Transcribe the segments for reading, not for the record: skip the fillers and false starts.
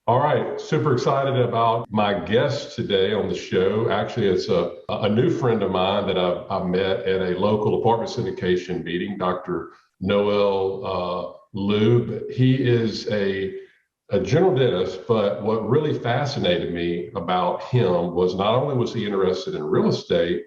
All right, super excited about my guest today on the show. Actually, it's a new friend of mine that I've met at a local apartment syndication meeting, Dr. Noel Lube. He is a general dentist, but what really fascinated me about him was not only was he interested in real estate,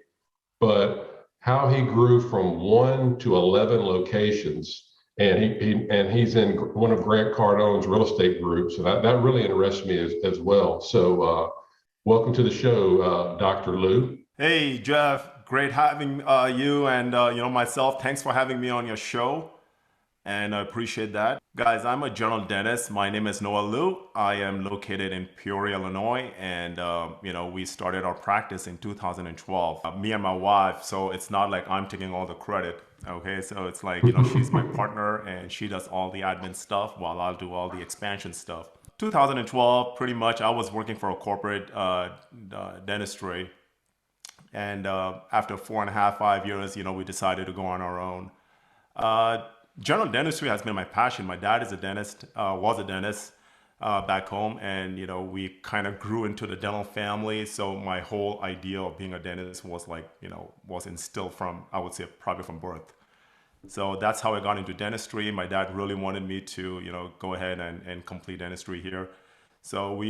but how he grew from 1 to 11 locations. And he's in one of Grant Cardone's real estate groups. And that really interests me as well. So welcome to the show, Dr. Lou. Hey Jeff, great having you and myself. Thanks for having me on your show, and I appreciate that. Guys, I'm a general dentist. My name is Noel Liu. I am located in Peoria, Illinois, and we started our practice in 2012. Me and my wife, so it's not like I'm taking all the credit. Okay, so it's like she's my partner and she does all the admin stuff while I'll do all the expansion stuff. 2012, pretty much, I was working for a corporate dentistry and after 4.5, 5 years, we decided to go on our own. Uh, General dentistry has been my passion. My dad is a dentist, was a dentist back home, and we kind of grew into the dental family. So my whole idea of being a dentist was like, was instilled from, I would say, probably from birth. So that's how I got into dentistry. My dad really wanted me to, go ahead and complete dentistry here. So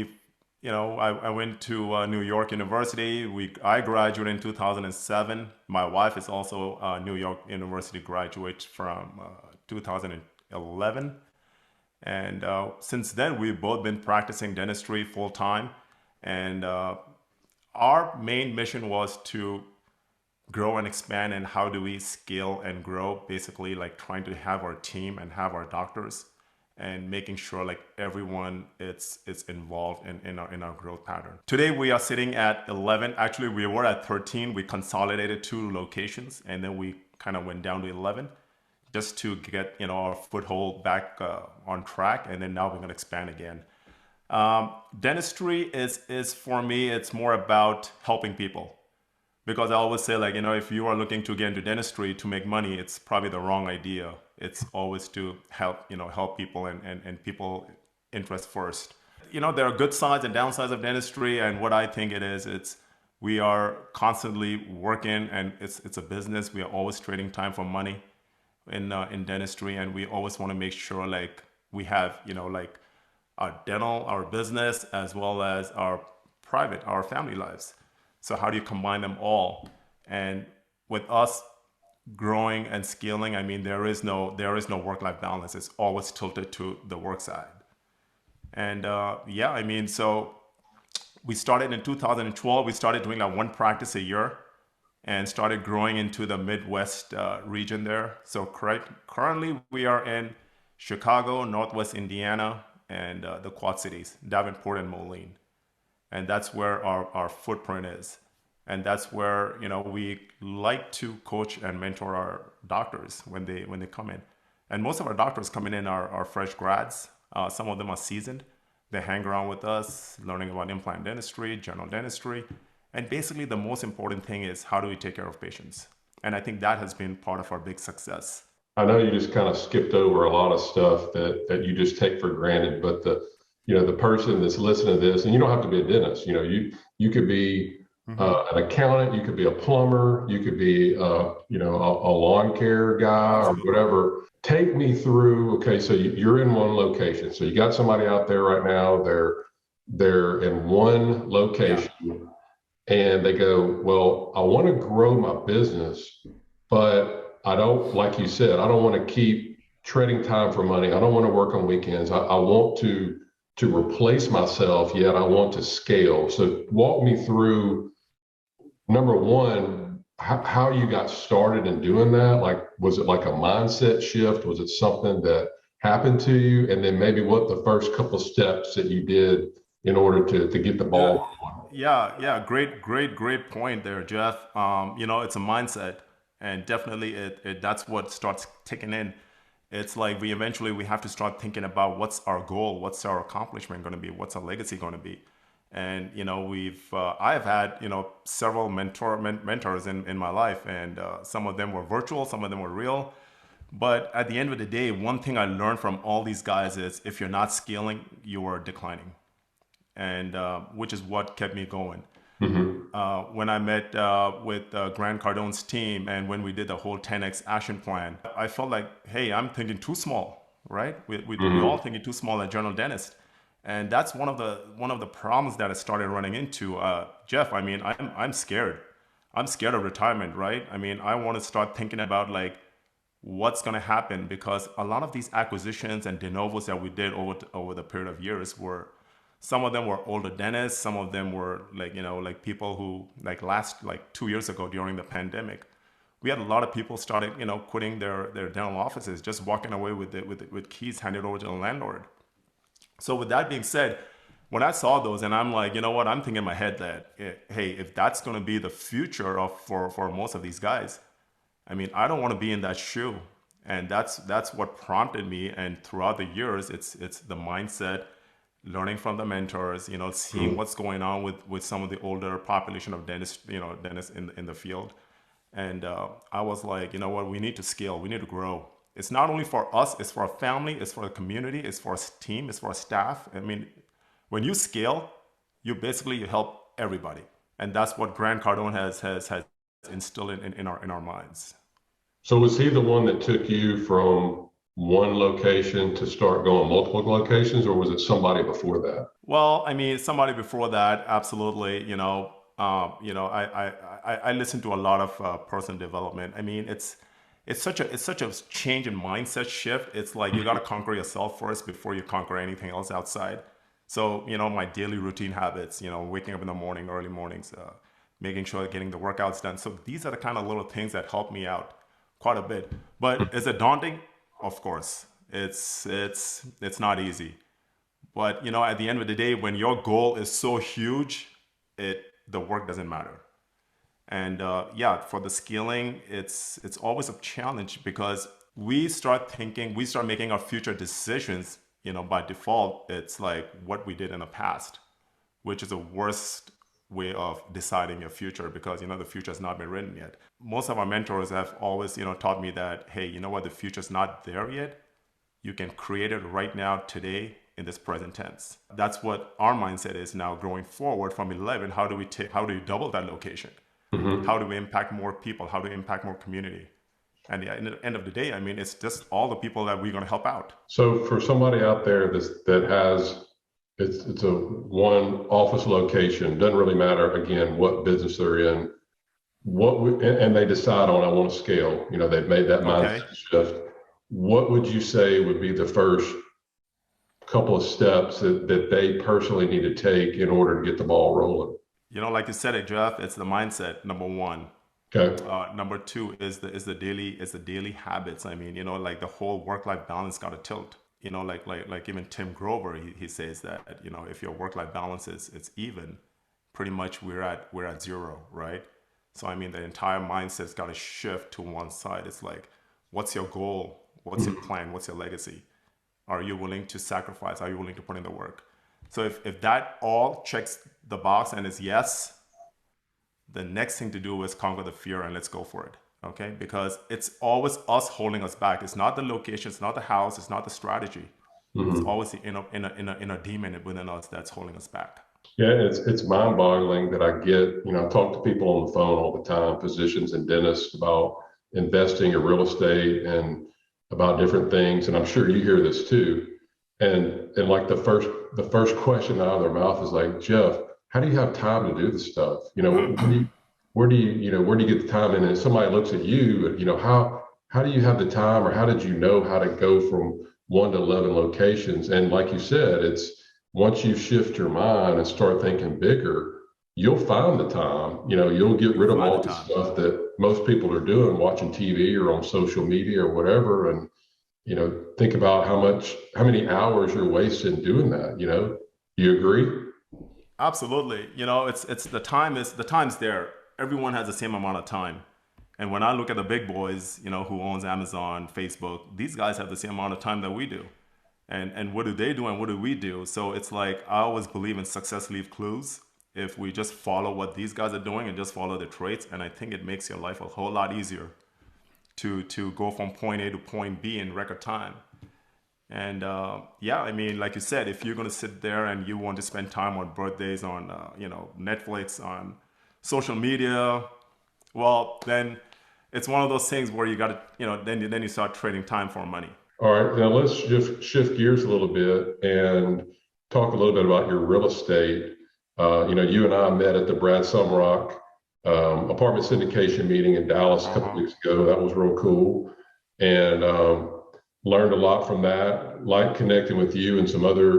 I went to New York University. I graduated in 2007. My wife is also a New York University graduate from 2011. And since then, we've both been practicing dentistry full time. And our main mission was to grow and expand, and how do we scale and grow, basically like trying to have our team and have our doctors and making sure like everyone is involved in our growth pattern. Today we are sitting at 11. Actually, we were at 13. We consolidated 2 locations and then we kind of went down to 11 just to get our foothold back on track, and then now we're going to expand again. Dentistry is for me, it's more about helping people, because I always say, like, if you are looking to get into dentistry to make money, it's probably the wrong idea. It's always to help, help people and people interest first. There are good sides and downsides of dentistry, and what I think it is, we are constantly working, and it's a business. We are always trading time for money in dentistry, and we always want to make sure like we have, like our dental, our business, as well as our private, our family lives. So how do you combine them all? And with us growing and scaling, I mean, there is no work-life balance. It's always tilted to the work side. And yeah, I mean, so we started in 2012. We started doing like one practice a year and started growing into the Midwest region there. So currently we are in Chicago, Northwest Indiana, and the Quad Cities, Davenport and Moline, and that's where our footprint is, and that's where we like to coach and mentor our doctors when they come in. And most of our doctors coming in are fresh grads. Some of them are seasoned. They hang around with us learning about implant dentistry, general dentistry, and basically the most important thing is how do we take care of patients. And I think that has been part of our big success. I know you just kind of skipped over a lot of stuff that you just take for granted, but the person that's listening to this, and you don't have to be a dentist. You could be Hmm. an accountant, you could be a plumber, you could be a lawn care guy or Absolutely. whatever. Take me through. Okay, so you're in one location, so you got somebody out there right now. They're in one Yeah. location, and they go, well, I want to grow my business, but I don't, like you said, I don't want to keep trading time for money. I don't want to work on weekends. I want to replace myself, yet I want to scale. So walk me through, number one, how you got started in doing that. Like, was it like a mindset shift? Was it something that happened to you? And then maybe what the first couple steps that you did in order to get the Yeah, ball rolling? yeah. Great point there, Jeff. It's a mindset, and definitely that's what starts ticking in. It's like we have to start thinking about what's our goal, what's our accomplishment going to be, what's our legacy going to be. And I've had several mentors in my life, and some of them were virtual, some of them were real. But at the end of the day, one thing I learned from all these guys is if you're not scaling, you are declining. and which is what kept me going. Hmm. When I met with Grant Cardone's team, and when we did the whole 10x action plan, I felt like, hey, I'm thinking too small, right? We all Hmm. thinking too small as general dentist, and that's one of the problems that I started running into. Jeff, I mean, I'm scared. I'm scared of retirement, right? I mean, I want to start thinking about like what's going to happen, because a lot of these acquisitions and de novos that we did over the period of years were, some of them were older dentists, some of them were like, like people who like 2 years ago during the pandemic, we had a lot of people started, quitting their dental offices, just walking away with keys handed over to the landlord. So with that being said, when I saw those, and I'm like, you know what, I'm thinking in my head that, hey, if that's going to be the future of for most of these guys, I mean, I don't want to be in that shoe. And that's what prompted me. And throughout the years, it's the mindset, learning from the mentors, seeing what's going on with some of the older population of dentists, dentists in the field. And I was like, you know what, we need to scale, we need to grow. It's not only for us, it's for our family, it's for the community, it's for our team, it's for our staff. I mean, when you scale, you help everybody. And that's what Grant Cardone has instilled in our minds. So was he the one that took you from one location to start going multiple locations, or was it somebody before that? Well, I mean, somebody before that, absolutely. I listen to a lot of personal development. I mean, it's such a change in mindset shift. It's like you got to conquer yourself first before you conquer anything else outside. So, my daily routine habits, waking up in the morning, early mornings, making sure getting the workouts done. So these are the kind of little things that help me out quite a bit. But is it daunting? Of course. It's not easy. But at the end of the day, when your goal is so huge, the work doesn't matter. And yeah, for the scaling, it's always a challenge, because we start making our future decisions. By default, it's like what we did in the past, which is the worst way of deciding your future, because the future has not been written yet. Most of our mentors have always taught me that, hey, you know what, the future's not there yet. You can create it right now, today, in this present tense. That's what our mindset is now going forward from 11. How do we double that location? Hmm. How do we impact more people? How do we impact more community? And yeah, in the end of the day, I mean, it's just all the people that we're going to help out. So for somebody out there that has it's a one office location, doesn't really matter again what business they're in, and they decide on I want to scale, they've made that Okay. mindset shift. What would you say would be the first couple of steps that they personally need to take in order to get the ball rolling? Like you said it, Jeff, it's the mindset, number one. Okay. Number two is the daily habits. I mean, like the whole work-life balance got to tilt. Like even Tim Grover, he says that, if your work-life balance is it's even, pretty much we're at zero, right? So I mean, the entire mindset's got to shift to one side. It's like, what's your goal? What's your plan? What's your legacy? Are you willing to sacrifice? Are you willing to put in the work? So if that all checks the box and is yes, the next thing to do is conquer the fear and let's go for it. Okay, because it's always us holding us back. It's not the location, it's not the house, it's not the strategy. It's Hmm. always the inner demon within us that's holding us back. Yeah, it's mind-boggling that I get, I talk to people on the phone all the time, physicians and dentists, about investing in real estate and about different things. And I'm sure you hear this too. And like the first question out of their mouth is like, Jeff, how do you have time to do this stuff? Where do you get the time? And then somebody looks at you, how do you have the time, or how did you know how to go from 1 to 11 locations? And like you said, it's once you shift your mind and start thinking bigger, you'll find the time. You'll get You'll rid of find the all the time. stuff that most people are doing, watching TV or on social media or whatever. And, think about how many hours you're wasting doing that. Do you agree? Absolutely. It's the time's there. Everyone has the same amount of time. And when I look at the big boys, who owns Amazon, Facebook, these guys have the same amount of time that we do. And what do they do and what do we do? So it's like I always believe in success leave clues. If we just follow what these guys are doing and just follow the traits, and I think it makes your life a whole lot easier to go from point A to point B in record time. And yeah, I mean, like you said, if you're going to sit there and you want to spend time on birthdays, on Netflix, on social media, well, then it's one of those things where you got to, then you start trading time for money. All right, now let's just shift gears a little bit and talk a little bit about your real estate. You and I met at the Brad Sumrock apartment syndication meeting in Dallas a couple Uh-huh. weeks ago. That was real cool, and learned a lot from that. Like connecting with you and some other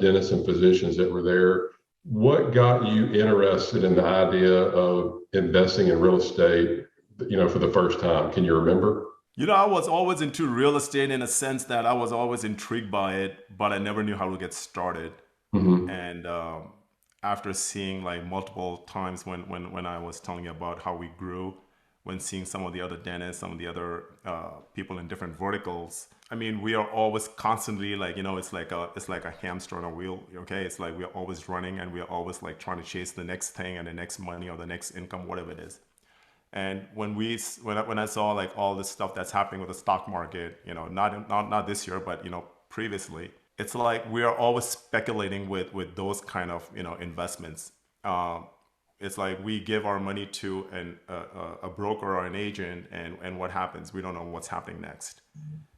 dentists and physicians that were there. What got you interested in the idea of investing in real estate? For the first time, can you remember? I was always into real estate in a sense that I was always intrigued by it, but I never knew how to get started. Hmm. And after seeing like multiple times when I was telling you about how we grew, when seeing some of the other dentists, some of the other people in different verticals, I mean, we are always constantly like, it's like a hamster on a wheel. Okay, it's like we're always running and we're always like trying to chase the next thing and the next money or the next income, whatever it is. And when I saw like all this stuff that's happening with the stock market, not this year, but previously, it's like we are always speculating with those kind of investments. It's like we give our money to a broker or an agent, and what happens? We don't know what's happening next.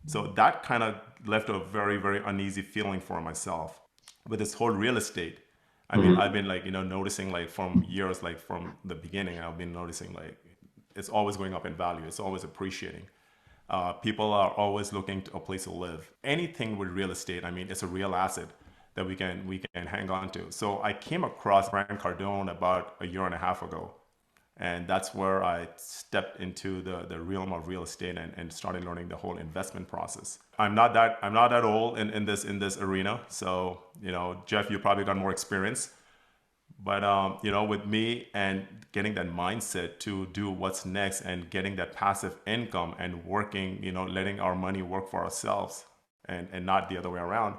So that kind of left a very, very uneasy feeling for myself with this whole real estate. I mean, I've Hmm. been like, noticing like from years, like from the beginning, I've been noticing like it's always going up in value. It's always appreciating. People are always looking to a place to live. Anything with real estate, I mean, it's a real asset that we can hang on to. So I came across Grant Cardone about a year and a half ago, and that's where I stepped into the realm of real estate and started learning the whole investment process. I'm not that old in this arena, so Jeff, you probably got more experience. But with me and getting that mindset to do what's next and getting that passive income and working, letting our money work for ourselves and not the other way around,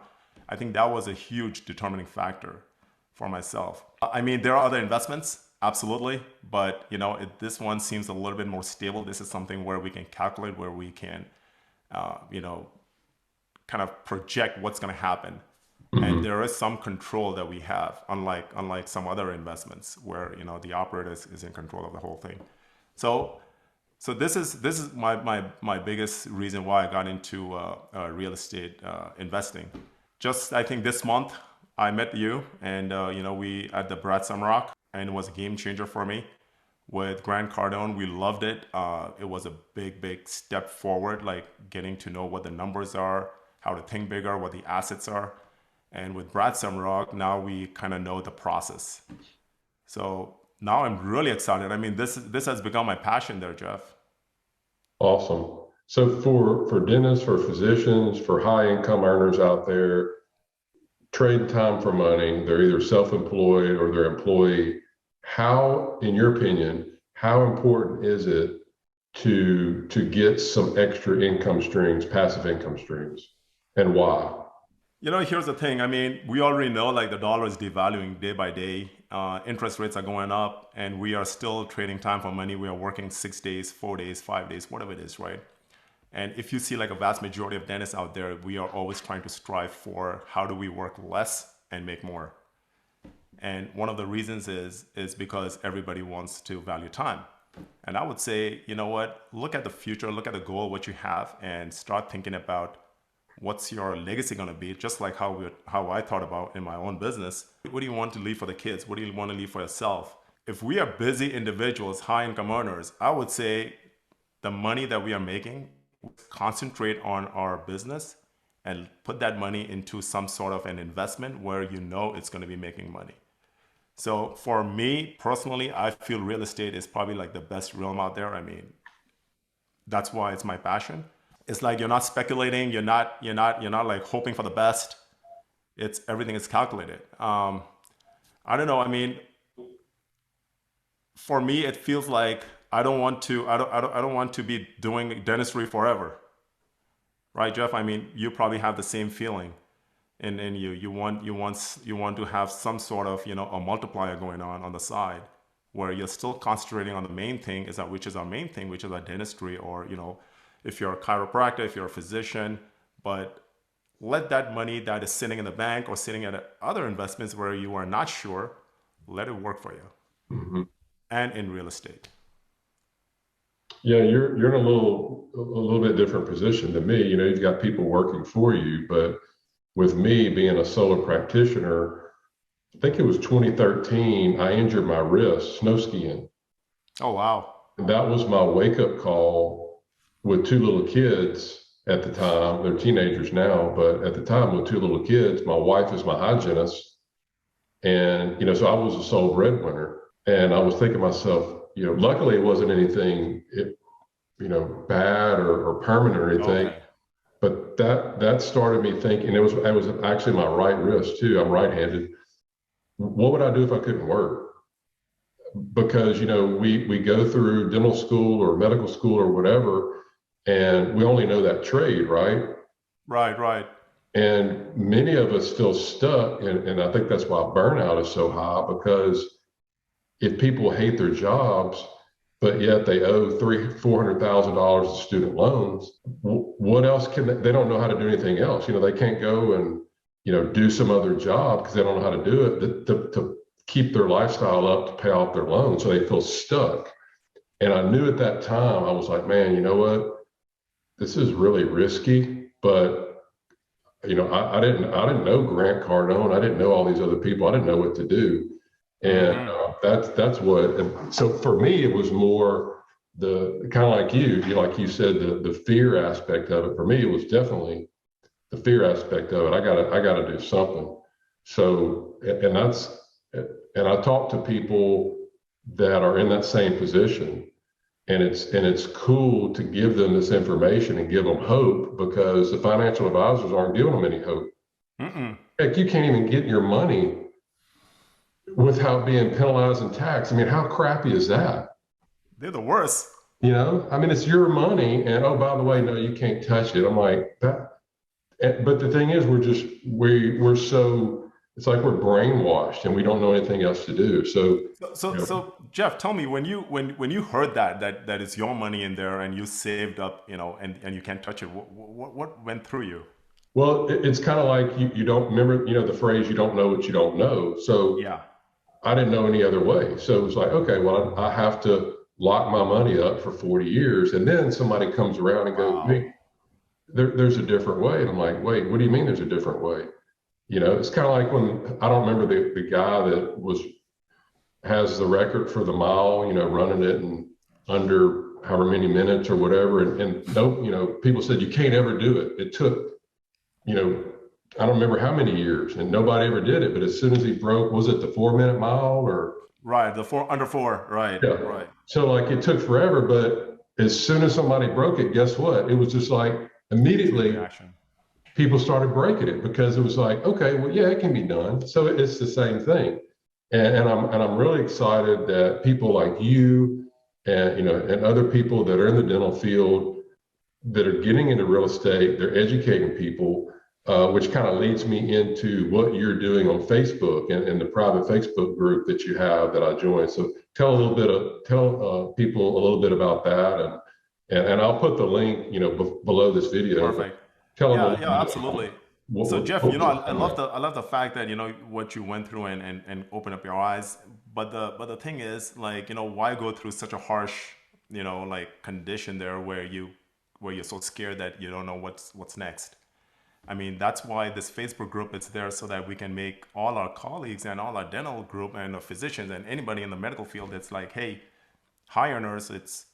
I think that was a huge determining factor for myself. I mean, there are other investments, absolutely, but this one seems a little bit more stable. This is something where we can calculate, where we can, uh, you know, kind of project what's going to happen, and Hmm. there is some control that we have, unlike some other investments where the operator is in control of the whole thing. So this is my biggest reason why I got into real estate investing. Just I think this month I met you, and we at the Brad Sumrock, and it was a game changer for me with Grant Cardone. We loved it. It was a big step forward, like getting to know what the numbers are, how to think bigger, what the assets are. And with Brad Sumrock, now we kind of know the process. So now I'm really excited. I mean, this has become my passion there, Jeff. Awesome. So for dentists, for physicians, for high income earners out there, trade time for money. They're either self-employed or they're employee. How, in your opinion, how important is it to get some extra income streams, passive income streams, and why? Here's the thing. I mean, we already know like the dollar is devaluing day by day. Interest rates are going up, and we are still trading time for money. We are working 6 days, 4 days, 5 days, whatever it is, right? And if you see like a vast majority of dentists out there, we are always trying to strive for how do we work less and make more. And one of the reasons is because everybody wants to value time. And I would say, you know what? Look at the future, look at the goal, what you have, and start thinking about what's your legacy going to be. Just like how I thought about in my own business. What do you want to leave for the kids? What do you want to leave for yourself? If we are busy individuals, high income earners, I would say the money that we are making, concentrate on our business and put that money into some sort of an investment where it's going to be making money. So for me personally, I feel real estate is probably like the best realm out there. I mean, that's why it's my passion. It's like you're not speculating, you're not like hoping for the best. It's everything is calculated. I don't know. I mean, for me, it feels like I don't want to be doing dentistry forever, right, Jeff? I mean, you probably have the same feeling in you. You want to have some sort of a multiplier going on the side, where you're still concentrating on the main thing, which is our main thing, which is our dentistry, or if you're a chiropractor, if you're a physician, but let that money that is sitting in the bank or sitting at other investments where you are not sure, let it work for you. Hmm. And in real estate. Yeah, you're in a little bit different position than me. You've got people working for you, but with me being a solo practitioner, I think it was 2013, I injured my wrist snow skiing. Oh, wow. And that was my wake up call with two little kids at the time. They're teenagers now, but at the time with two little kids, my wife is my hygienist. And, so I was a sole breadwinner. And I was thinking to myself, luckily it wasn't anything, bad or permanent or anything. Okay. But that started me thinking. It was actually my right wrist too. I'm right-handed. What would I do if I couldn't work? Because we go through dental school or medical school or whatever, and we only know that trade, right? Right, right. And many of us feel stuck, and I think that's why burnout is so high, because if people hate their jobs, but yet they owe $300,000-$400,000 of student loans, what else can they don't know how to do anything else? They can't go and do some other job because they don't know how to do it to keep their lifestyle up to pay off their loans. So they feel stuck. And I knew at that time, I was like, man, you know what? This is really risky, but I didn't know Grant Cardone. I didn't know all these other people. I didn't know what to do. And Mm-hmm. that's what. And so for me, it was more the kind of like like you said, the fear aspect of it. For me, it was definitely the fear aspect of it. I gotta do something. So and I talk to people that are in that same position, and it's cool to give them this information and give them hope, because the financial advisors aren't giving them any hope. Mm-mm. Heck, you can't even get your money without being penalized and taxed. I mean, how crappy is that? They're the worst. I mean, it's your money, and oh, by the way, no, you can't touch it. I'm like that. But the thing is, we're so, it's like we're brainwashed and we don't know anything else to do. So, So, you know, so Jeff, tell me when you heard that it's your money in there and you saved up, and you can't touch it. What went through you? well, it's kind of like you don't remember, the phrase, you don't know what you don't know. So Yeah. I didn't know any other way. So it was like, okay, well, I have to lock my money up for 40 years. And then somebody comes around and goes, Wow. hey, there's a different way. And I'm like, wait, what do you mean there's a different way? It's kind of like when, I don't remember the guy that has the record for the mile, running it in under however many minutes or whatever. And no, people said you can't ever do it. It took, you know, I don't remember how many years, and nobody ever did it. But as soon as he broke, was it the 4 minute mile or Right. The four under four. Right. yeah? Right. So like it took forever, but as soon as somebody broke it, guess what? It was just like Chain immediately reaction. people started breaking it, because it was like, okay, well, yeah, it can be done. So it's the same thing. And I'm really excited that people like you and and other people that are in the dental field that are getting into real estate, they're educating people, which kind of leads me into what you're doing on Facebook and the private Facebook group that you have that I joined. So tell people a little bit about that, and I'll put the link below this video, but Perfect. tell them a Yeah, little yeah, bit about absolutely. what So we're Jeff, focusing I on love there. the fact that what you went through and open up your eyes. But the thing is, like, why go through such a harsh, like condition there where you're so scared that you don't know what's next. I mean, that's why this Facebook group is there, so that we can make all our colleagues and all our dental group and our physicians and anybody in the medical field, it's like, hey, hi earners, it's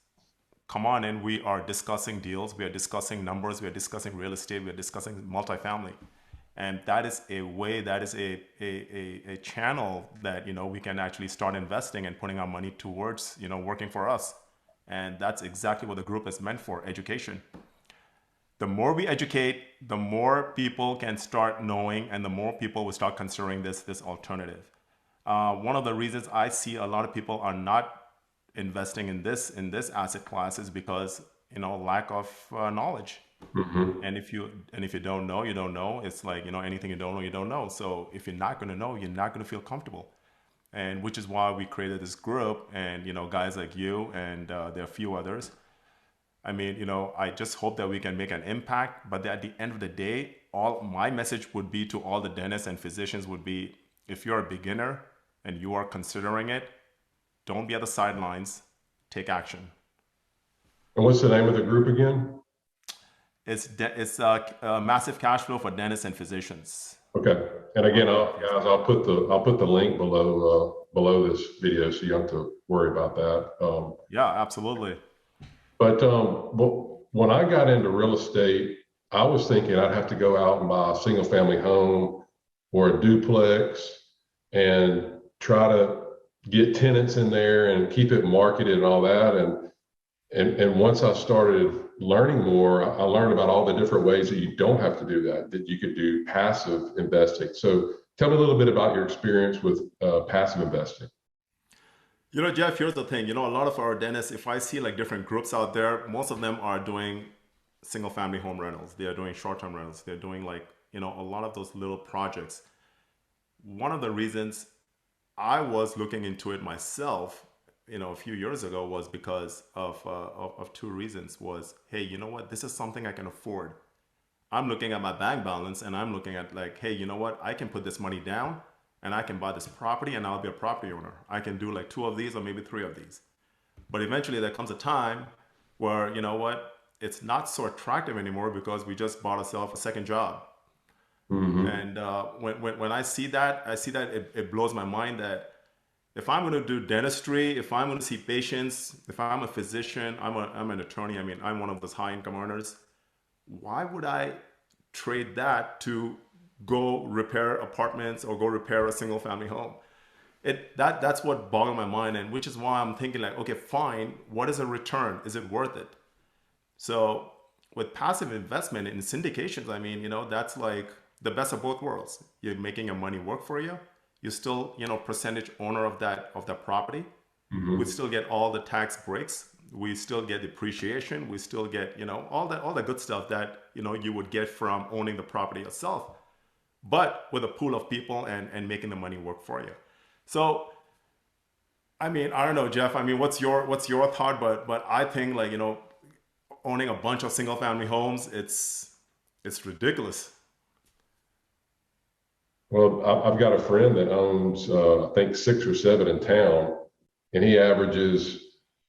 come on in. We are discussing deals, we are discussing numbers, we are discussing real estate, we are discussing multifamily. And that is a way, that is a channel that, we can actually start investing and putting our money towards, working for us. And that's exactly what the group is meant for, education. The more we educate, the more people can start knowing, and the more people will start considering this alternative. One of the reasons I see a lot of people are not investing in this asset class is because lack of knowledge. Hmm. And if you don't know, you don't know. It's like, anything you don't know, you don't know. So if you're not going to know, you're not going to feel comfortable. And which is why we created this group, and guys like you, and there are a few others. I mean, I just hope that we can make an impact. But at the end of the day, all my message would be to all the dentists and physicians would be, if you're a beginner and you are considering it, don't be at the sidelines, take action. And what's the name of the group again? It's massive cash flow for dentists and physicians. Okay. And again, guys, I'll put the link below this video, so you don't have to worry about that. Yeah, absolutely. But when I got into real estate, I was thinking I'd have to go out and buy a single family home or a duplex and try to get tenants in there and keep it marketed and all that. And once I started learning more, I learned about all the different ways that you don't have to do that you could do passive investing. So tell me a little bit about your experience with passive investing. Jeff, here's the thing. A lot of our dentists, if I see like different groups out there, most of them are doing single family home rentals. They are doing short-term rentals. They're doing like, a lot of those little projects. One of the reasons I was looking into it myself, a few years ago was because of two reasons. Was, hey, you know what? This is something I can afford. I'm looking at my bank balance and I'm looking at like, hey, you know what? I can put this money down and I can buy this property and I'll be a property owner. I can do like 2 of these or maybe 3 of these. But eventually there comes a time where, you know what? It's not so attractive anymore because we just bought ourselves a second job. Mm-hmm. And when I see that, it blows my mind that if I'm going to do dentistry, if I'm going to see patients, if I'm a physician, I'm an attorney, I'm one of those high income earners, why would I trade that to go repair apartments or go repair a single family home? That's what boggled my mind, and which is why I'm thinking like, okay, fine, what is a return? Is it worth it? So with passive investment in syndications, that's like the best of both worlds. You're making your money work for you. You're still, percentage owner of that property. Mm-hmm. We still get all the tax breaks. We still get depreciation. We still get, all the good stuff that, you would get from owning the property yourself, but with a pool of people and making the money work for you. So, I don't know, Jeff, what's your thought? But I think like, owning a bunch of single family homes, it's ridiculous. Well, I've got a friend that owns, I think 6 or 7 in town, and he averages,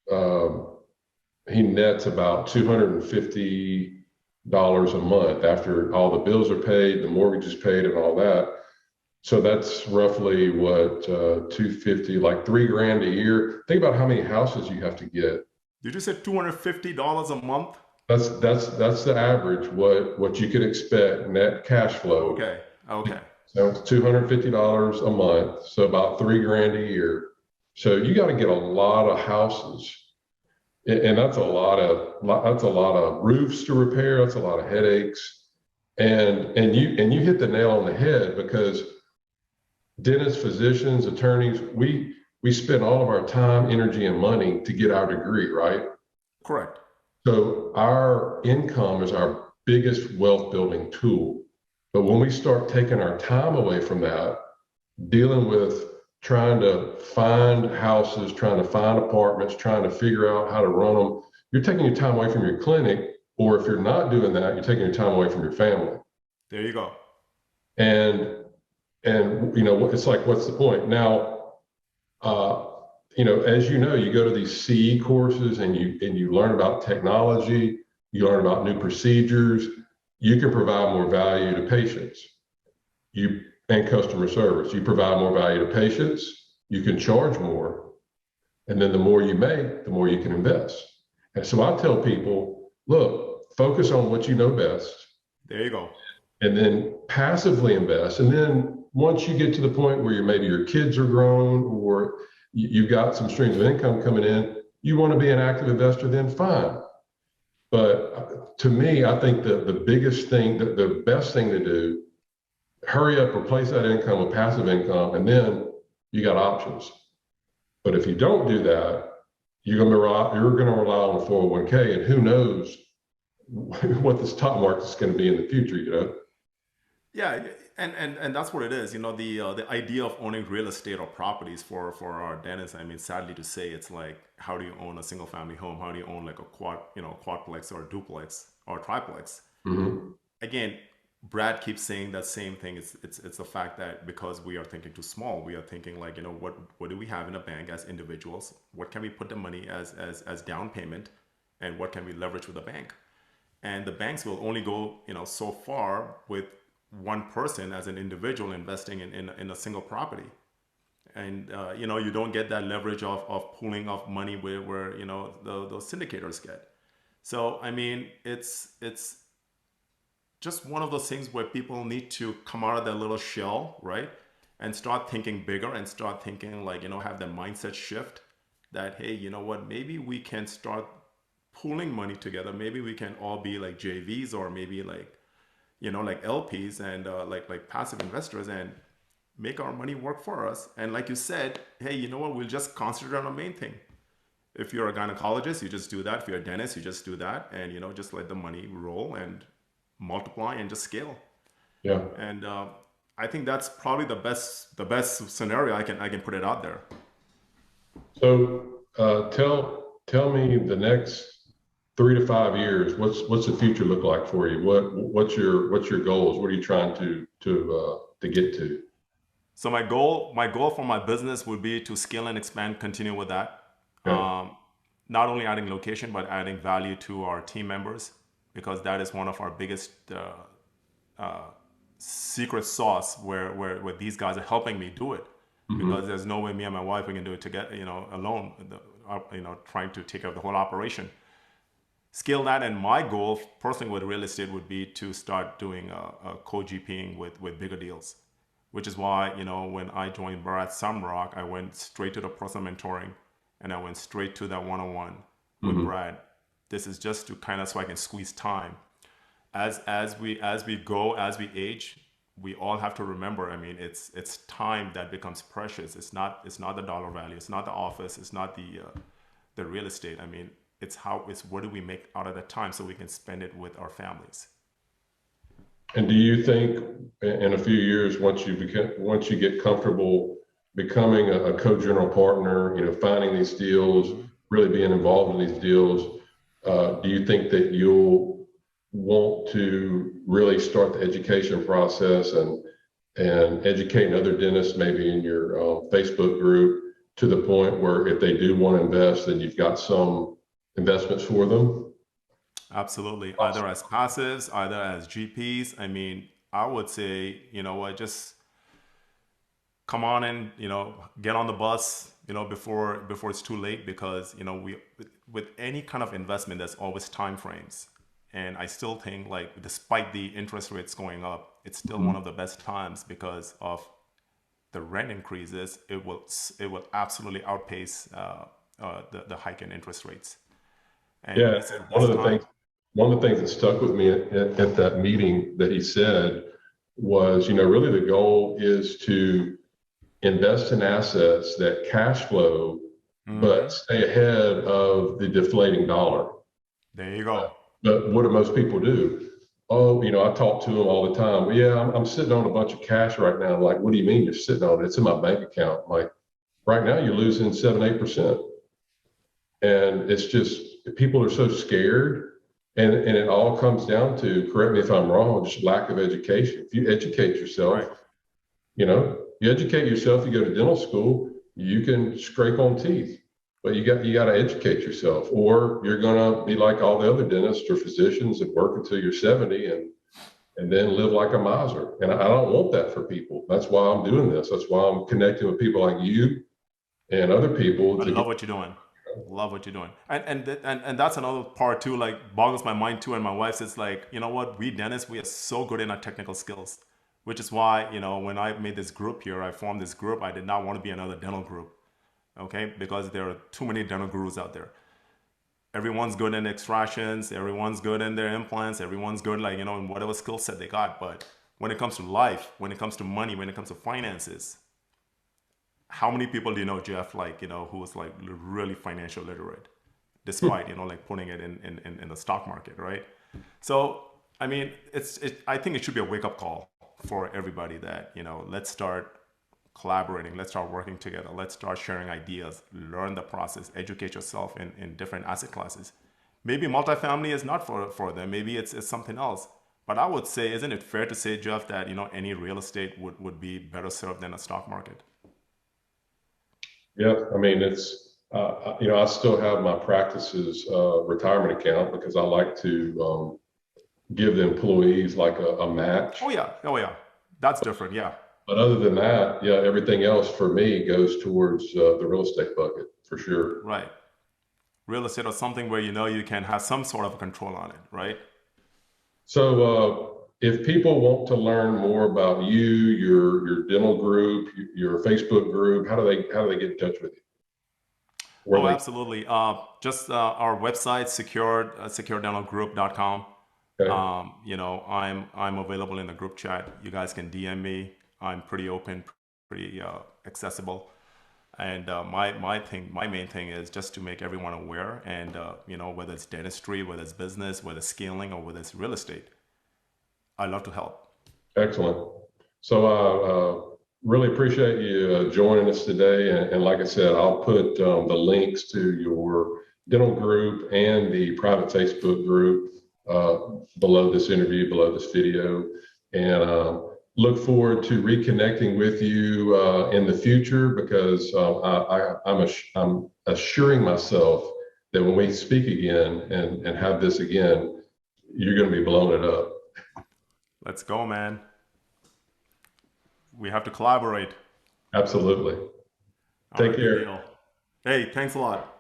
he nets about $250 a month after all the bills are paid, the mortgage is paid, and all that. So that's roughly what, 250, like $3,000 a year. Think about how many houses you have to get. Did you say $250 a month? That's the average. What you could expect net cash flow. Okay. So it's $250 a month, so about $3,000 a year. So you got to get a lot of houses, and that's a lot of roofs to repair. That's a lot of headaches, and you hit the nail on the head, because dentists, physicians, attorneys, we spend all of our time, energy, and money to get our degree, right? Correct. So our income is our biggest wealth building tool. But when we start taking our time away from that, dealing with trying to find houses, trying to find apartments, trying to figure out how to run them, you're taking your time away from your clinic. Or if you're not doing that, you're taking your time away from your family. There you go. And it's like, what's the point? Now, as you go to these CE courses and you learn about technology, you learn about new procedures. You can provide more value to patients and customer service. You provide more value to patients, you can charge more. And then the more you make, the more you can invest. And so I tell people, look, focus on what you know best. There you go. And then passively invest. And then once you get to the point where maybe your kids are grown or you've got some streams of income coming in, you want to be an active investor, then fine. But to me, I think the biggest thing, the best thing to do, hurry up, replace that income with passive income, and then you got options. But if you don't do that, you're going to rely on a 401k, and who knows what the stock market is going to be in the future, Yeah, and that's what it is. The idea of owning real estate or properties for our dentists. Sadly to say, it's like, how do you own a single family home? How do you own like a quadplex or a duplex or a triplex? Mm-hmm. Again, Brad keeps saying that same thing. It's the fact that because we are thinking too small, we are thinking like, what do we have in a bank as individuals? What can we put the money as down payment, and what can we leverage with the bank? And the banks will only go, so far with one person as an individual investing in a single property. And you don't get that leverage of pooling of money where those syndicators get. So I mean, it's just one of those things where people need to come out of their little shell, right? And start thinking bigger and start thinking like, have that mindset shift that, hey, you know what, maybe we can start pooling money together. Maybe we can all be like JVs, or maybe like, like LPs and like passive investors, and make our money work for us. And like you said, hey, you know what, we'll just concentrate on the main thing. If you're a gynecologist, you just do that. If you're a dentist, you just do that, and just let the money roll and multiply and just scale. Yeah. And I think that's probably the best scenario I can put it out there. So tell me the next 3 to 5 years. What's the future look like for you? What's your goals? What are you trying to get to? So my goal for my business would be to scale and expand, continue with that. Okay. Not only adding location, but adding value to our team members, because that is one of our biggest secret sauce where these guys are helping me do it. Because there's no way me and my wife we can do it together, alone, trying to take care of the whole operation. Scale that, and my goal personally with real estate would be to start doing a co-GPing with bigger deals, which is why, when I joined Brad Sumrock, I went straight to the personal mentoring, and I went straight to that one-on-one with Brad. This is just to kind of so I can squeeze time. As we go, as we age, we all have to remember, I mean, it's time that becomes precious. It's not the dollar value. It's not the office. It's not the real estate. I mean, it's what do we make out of that time so we can spend it with our families. And do you think in a few years, once you get comfortable becoming a co-general partner, finding these deals, really being involved in these deals, do you think that you'll want to really start the education process and educating other dentists, maybe in your Facebook group, to the point where if they do want to invest, then you've got some investments for them? Absolutely. Either as passives, either as GPs. I mean, I would say, just come on and, get on the bus, before it's too late, because, with any kind of investment, there's always time frames. And I still think, like, despite the interest rates going up, it's still one of the best times because of the rent increases. It will absolutely outpace the hike in interest rates. And Yeah, this is the best time. one of the things that stuck with me at that meeting that he said was, really the goal is to invest in assets that cash flow, but stay ahead of the deflating dollar. There you go. But what do most people do? Oh, I talk to them all the time. Well, yeah, I'm sitting on a bunch of cash right now. I'm like, what do you mean you're sitting on it? It's in my bank account. I'm like, right now you're losing 7-8%. And it's just, people are so scared. And it all comes down to, correct me if I'm wrong, just lack of education. If you educate yourself, Right. you educate yourself, you go to dental school, you can scrape on teeth, but you got to educate yourself, or you're going to be like all the other dentists or physicians and work until you're 70 and then live like a miser. And I don't want that for people. That's why I'm doing this. That's why I'm connecting with people like you and other people. I love what you're doing. Love what you're doing. And that's another part too, like boggles my mind too. And my wife's, it's like, you know what, we dentists, we are so good in our technical skills, which is why, when I made this group here, I formed this group. I did not want to be another dental group. Okay. Because there are too many dental gurus out there. Everyone's good in extractions. Everyone's good in their implants. Everyone's good, like, in whatever skill set they got. But when it comes to life, when it comes to money, when it comes to finances, how many people do you know, Jeff, like, who is like really financial literate, despite, like putting it in the stock market, right? So, I mean, I think it should be a wake up call for everybody that, let's start collaborating, let's start working together, let's start sharing ideas, learn the process, educate yourself in different asset classes. Maybe multifamily is not for them. Maybe it's something else. But I would say, isn't it fair to say, Jeff, that any real estate would be better served than a stock market? Yeah, I mean, I still have my practices retirement account because I like to give the employees like a match. Oh yeah, oh yeah, that's different. Yeah, But other than that, yeah, everything else for me goes towards the real estate bucket for sure. right. Real estate or something where you can have some sort of control on it, right? So, if people want to learn more about you, your dental group, your Facebook group, how do they get in touch with you? Where Oh, they absolutely. Just our website, securedentalgroup.com. okay, I'm available in the group chat. You guys can DM me. I'm pretty open, pretty accessible. And my main thing is just to make everyone aware. And whether it's dentistry, whether it's business, whether it's scaling, or whether it's real estate, I love to help. excellent. So, really appreciate you joining us today. And like I said, I'll put the links to your dental group and the private Facebook group below this interview, below this video. And look forward to reconnecting with you in the future because I'm assuring myself that when we speak again and have this again, you're going to be blowing it up. Let's go, man. We have to collaborate. Absolutely. All Take right, good care. deal. Hey, thanks a lot.